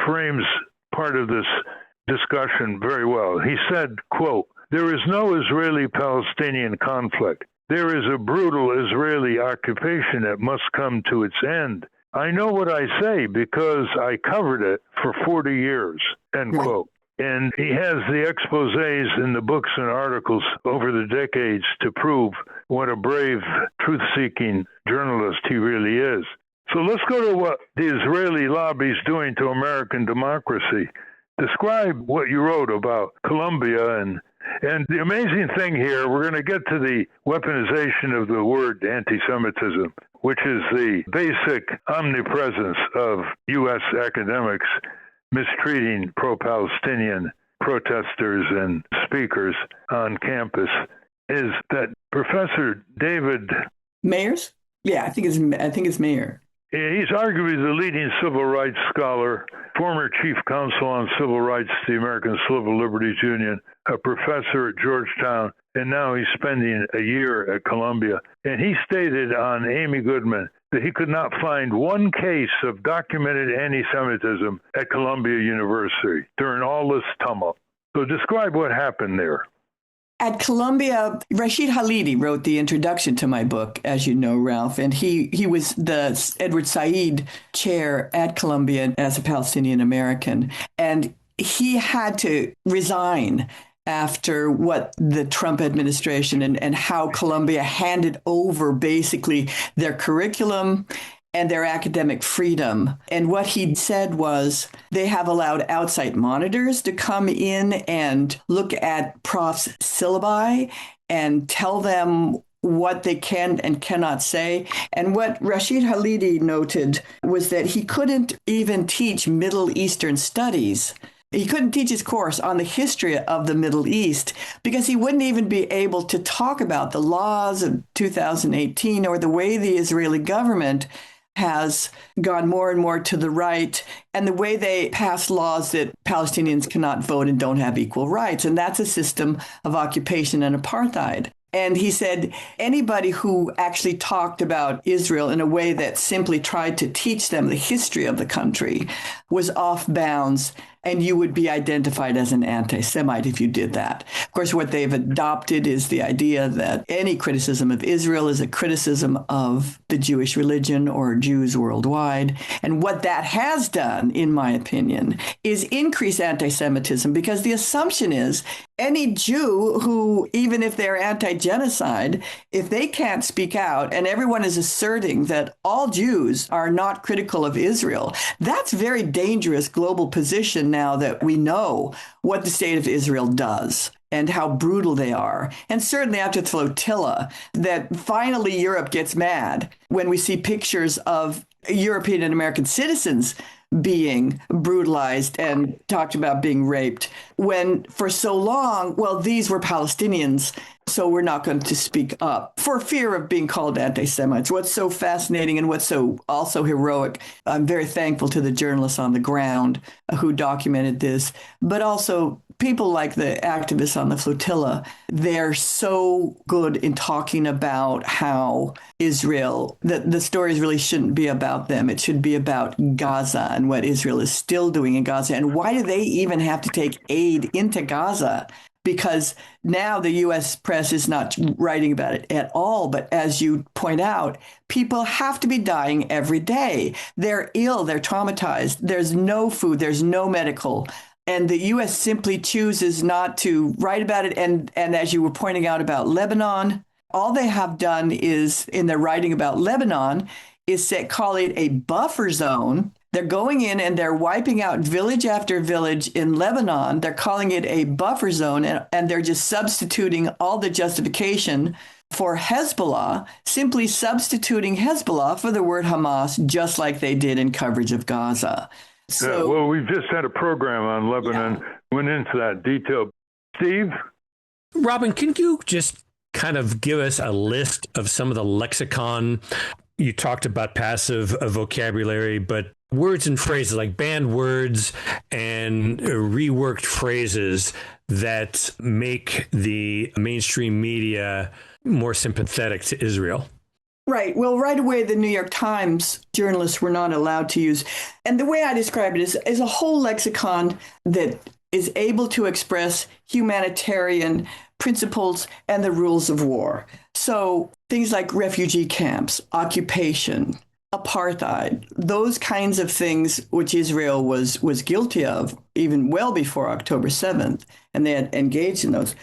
frames part of this discussion very well. He said, quote, "There is no Israeli-Palestinian conflict. There is a brutal Israeli occupation that must come to its end. I know what I say because I covered it for 40 years," end quote. And he has the exposés in the books and articles over the decades to prove what a brave, truth-seeking journalist he really is. So let's go to what the Israeli lobby is doing to American democracy. Describe what you wrote about Colombia and the amazing thing here, we're going to get to the weaponization of the word anti-Semitism, which is the basic omnipresence of U.S. academics mistreating pro-Palestinian protesters and speakers on campus, is that Professor David Mayers? Yeah, I think it's Mayer. He's arguably the leading civil rights scholar, former chief counsel on civil rights to the American Civil Liberties Union, a professor at Georgetown, and now he's spending a year at Columbia. And he stated on Amy Goodman that he could not find one case of documented anti-Semitism at Columbia University during all this tumult. So describe what happened there. At Columbia, Rashid Khalidi wrote the introduction to my book, as you know, Ralph, and he was the Edward Said chair at Columbia as a Palestinian American. And he had to resign after what the Trump administration and how Columbia handed over basically their curriculum and their academic freedom. And what he said was they have allowed outside monitors to come in and look at profs' syllabi and tell them what they can and cannot say. And what Rashid Khalidi noted was that he couldn't even teach Middle Eastern studies. He couldn't teach his course on the history of the Middle East because he wouldn't even be able to talk about the laws of 2018 or the way the Israeli government has gone more and more to the right, and the way they pass laws that Palestinians cannot vote and don't have equal rights. And that's a system of occupation and apartheid. And he said anybody who actually talked about Israel in a way that simply tried to teach them the history of the country was off bounds, and you would be identified as an anti-Semite if you did that. Of course, what they've adopted is the idea that any criticism of Israel is a criticism of the Jewish religion or Jews worldwide. And what that has done, in my opinion, is increase anti-Semitism, because the assumption is any Jew who, even if they're anti-genocide, if they can't speak out and everyone is asserting that all Jews are not critical of Israel, that's a very dangerous global position now that we know what the state of Israel does and how brutal they are. And certainly after the flotilla, that finally Europe gets mad when we see pictures of European and American citizens being brutalized and talked about being raped, when for so long, well, these were Palestinians, so we're not going to speak up for fear of being called anti-Semites. What's so fascinating and what's so also heroic, I'm very thankful to the journalists on the ground who documented this, but also people like the activists on the flotilla. They're so good in talking about how Israel, the stories really shouldn't be about them. It should be about Gaza and what Israel is still doing in Gaza. And why do they even have to take aid into Gaza? Because now the U.S. press is not writing about it at all. But as you point out, people have to be dying every day. They're ill. They're traumatized. There's no food. There's no medical. And the U.S. simply chooses not to write about it. And as you were pointing out about Lebanon, all they have done is, in their writing about Lebanon, is call it a buffer zone. They're going in and they're wiping out village after village in Lebanon. They're calling it a buffer zone, and they're just substituting all the justification for Hezbollah, simply substituting Hezbollah for the word Hamas, just like they did in coverage of Gaza. So, well, we've just had a program on Lebanon, went into that detail. Steve? Robin, can you just kind of give us a list of some of the lexicon? You talked about passive vocabulary, but words and phrases like banned words and reworked phrases that make the mainstream media more sympathetic to Israel. Right. Well, right away, the New York Times journalists were not allowed to use. And the way I describe it is a whole lexicon that is able to express humanitarian principles and the rules of war. So things like refugee camps, occupation, apartheid, those kinds of things which Israel was guilty of even well before October 7th, and they had engaged in those,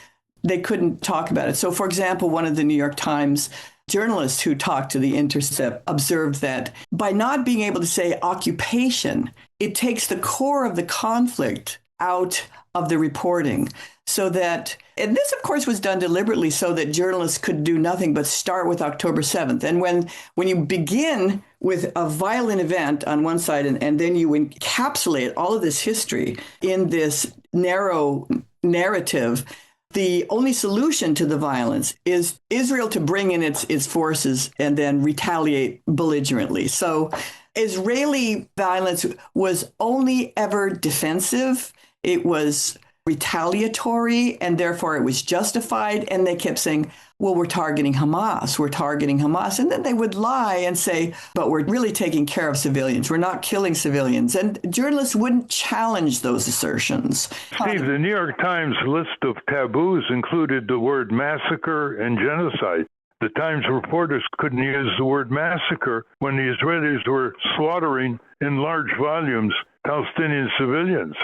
they couldn't talk about it. So, for example, one of the New York Times journalists who talked to The Intercept observed that by not being able to say occupation, it takes the core of the conflict out of the reporting. So that, and this, of course, was done deliberately so that journalists could do nothing but start with October 7th. And when you begin with a violent event on one side and then you encapsulate all of this history in this narrow narrative, the only solution to the violence is Israel to bring in its forces and then retaliate belligerently. So Israeli violence was only ever defensive. It was retaliatory, and therefore it was justified. And they kept saying, well, we're targeting Hamas. We're targeting Hamas. And then they would lie and say, but we're really taking care of civilians. We're not killing civilians. And journalists wouldn't challenge those assertions. Steve, the New York Times list of taboos included the word massacre and genocide. The Times reporters couldn't use the word massacre when the Israelis were slaughtering in large volumes Palestinian civilians.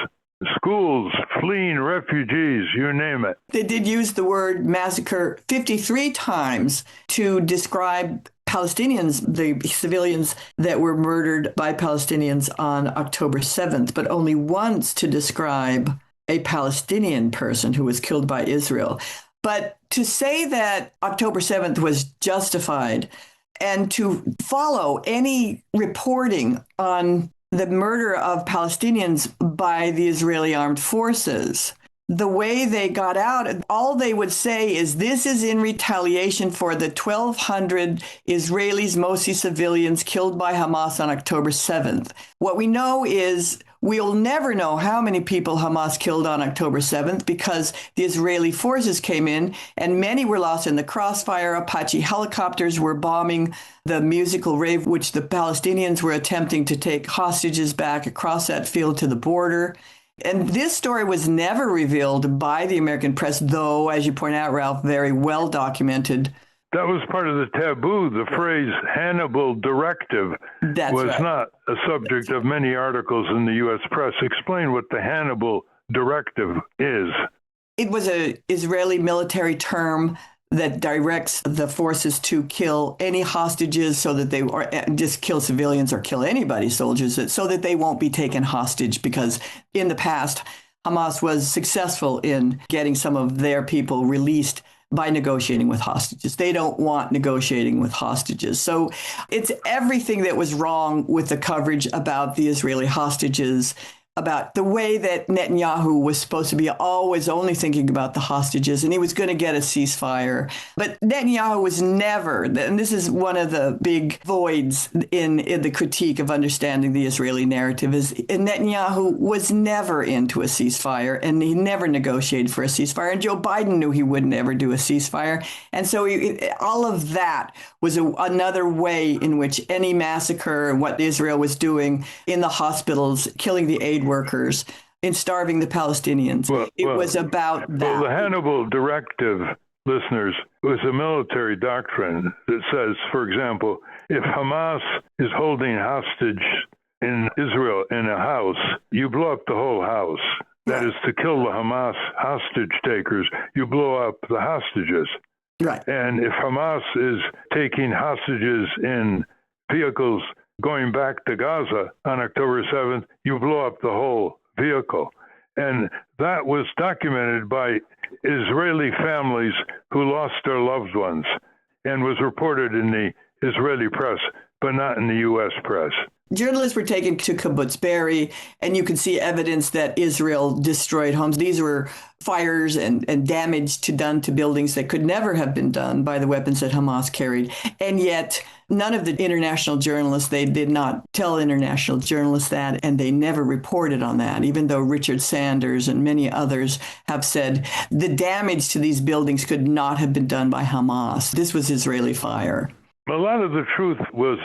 Schools, fleeing refugees, you name it. They did use the word massacre 53 times to describe Palestinians, the civilians that were murdered by Palestinians on October 7th, but only once to describe a Palestinian person who was killed by Israel. But to say that October 7th was justified and to follow any reporting on the murder of Palestinians by the Israeli armed forces, the way they got out, all they would say is this is in retaliation for the 1,200 Israelis, mostly civilians, killed by Hamas on October 7th. What we know is we'll never know how many people Hamas killed on October 7th because the Israeli forces came in and many were lost in the crossfire. Apache helicopters were bombing the musical rave, which the Palestinians were attempting to take hostages back across that field to the border. And this story was never revealed by the American press, though, as you point out, Ralph, very well documented. That was part of the taboo. The phrase Hannibal directive was not a subject of many articles in the U.S. press. Explain what the Hannibal directive is. It was an Israeli military term that directs the forces to kill any hostages so that they or just kill civilians or kill anybody, soldiers, so that they won't be taken hostage, because in the past, Hamas was successful in getting some of their people released by negotiating with hostages. They don't want negotiating with hostages. So it's everything that was wrong with the coverage about the Israeli hostages, about the way that Netanyahu was supposed to be always only thinking about the hostages, and he was going to get a ceasefire. But Netanyahu was never, and this is one of the big voids in the critique of understanding the Israeli narrative, is Netanyahu was never into a ceasefire, and he never negotiated for a ceasefire. And Joe Biden knew he would never do a ceasefire. And so all of that was another way in which any massacre and what Israel was doing in the hospitals, killing the aid workers, in starving the Palestinians. It was about that. Well, the Hannibal directive, listeners, was a military doctrine that says, for example, if Hamas is holding hostage in Israel in a house, you blow up the whole house. That is to kill the Hamas hostage takers. You blow up the hostages. Right. And if Hamas is taking hostages in vehicles going back to Gaza on October 7th, you blow up the whole vehicle. And that was documented by Israeli families who lost their loved ones and was reported in the Israeli press, but not in the U.S. press. Journalists were taken to Kibbutz Be'eri, and you can see evidence that Israel destroyed homes. These were fires and damage done to buildings that could never have been done by the weapons that Hamas carried. And yet, none of the international journalists, they did not tell international journalists that, and they never reported on that, even though Richard Sanders and many others have said the damage to these buildings could not have been done by Hamas. This was Israeli fire. A lot of the truth was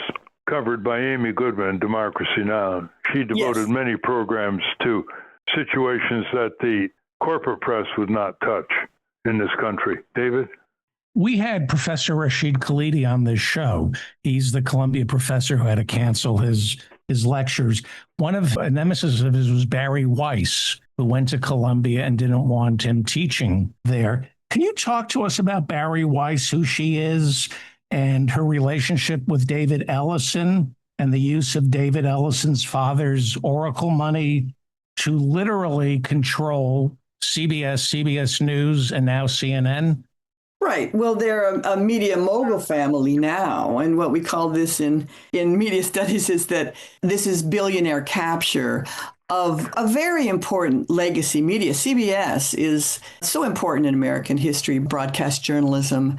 covered by Amy Goodman, Democracy Now! She devoted many programs to situations that the corporate press would not touch in this country. David? We had Professor Rashid Khalidi on this show. He's the Columbia professor who had to cancel his lectures. One of a nemesis of his was Barry Weiss, who went to Columbia and didn't want him teaching there. Can you talk to us about Barry Weiss, who she is, and her relationship with David Ellison and the use of David Ellison's father's Oracle money to literally control CBS News, and now CNN? Right. Well, they're a media mogul family now. And what we call this in media studies is that this is billionaire capture of a very important legacy media. CBS is so important in American history, broadcast journalism.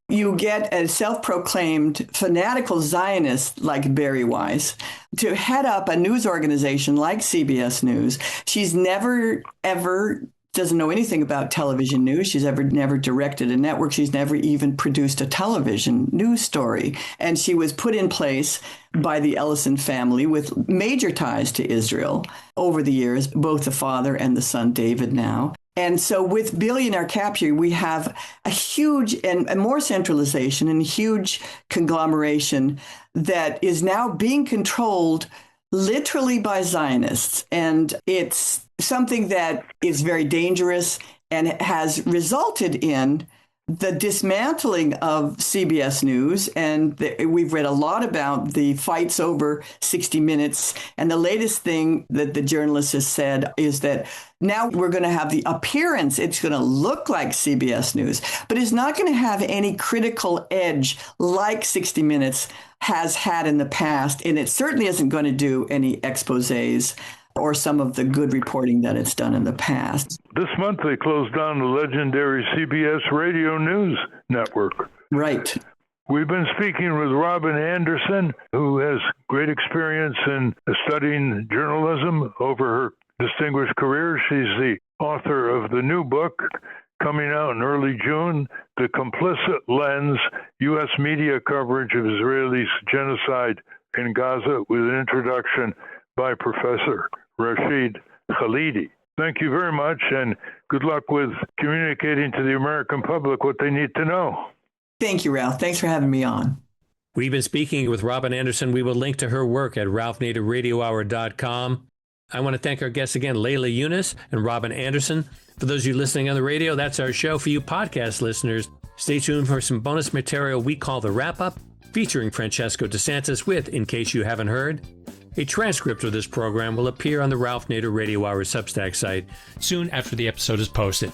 You get a self-proclaimed fanatical Zionist like Barry Weiss to head up a news organization like CBS News. She's never, ever doesn't know anything about television news. She's never directed a network. She's never even produced a television news story. And she was put in place by the Ellison family with major ties to Israel over the years, both the father and the son, David, now. And so with billionaire capture, we have a huge and more centralization and huge conglomeration that is now being controlled literally by Zionists. And it's something that is very dangerous and has resulted in the dismantling of CBS News. And we've read a lot about the fights over 60 Minutes. And the latest thing that the journalist has said is that now we're going to have the appearance. It's going to look like CBS News, but it's not going to have any critical edge like 60 Minutes has had in the past. And it certainly isn't going to do any exposés or some of the good reporting that it's done in the past. This month, they closed down the legendary CBS Radio News Network. Right. We've been speaking with Robin Andersen, who has great experience in studying journalism over her distinguished career. She's the author of the new book coming out in early June, The Complicit Lens, U.S. Media Coverage of Israeli Genocide in Gaza, with an introduction by Professor Rashid Khalidi. Thank you very much, and good luck with communicating to the American public what they need to know. Thank you, Ralph. Thanks for having me on. We've been speaking with Robin Andersen. We will link to her work at ralphnaderradiohour.com. I want to thank our guests again, Lylla Younes and Robin Andersen. For those of you listening on the radio, that's our show. For you podcast listeners, stay tuned for some bonus material we call The Wrap-Up, featuring Francesco DeSantis with In Case You Haven't Heard. A transcript of this program will appear on the Ralph Nader Radio Hour Substack site soon after the episode is posted.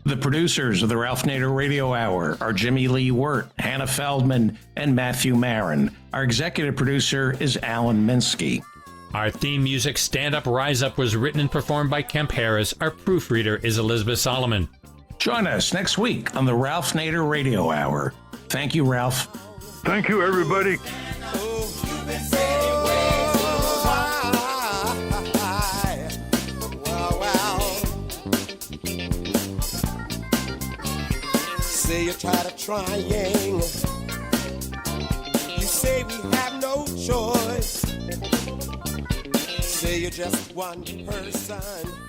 The producers of the Ralph Nader Radio Hour are Jimmy Lee Wirt, Hannah Feldman, and Matthew Marin. Our executive producer is Alan Minsky. Our theme music, Stand Up, Rise Up, was written and performed by Kemp Harris. Our proofreader is Elizabeth Solomon. Join us next week on the Ralph Nader Radio Hour. Thank you, Ralph. Thank you, everybody. Say you're tired of trying. You say we have no choice. Say you're just one person.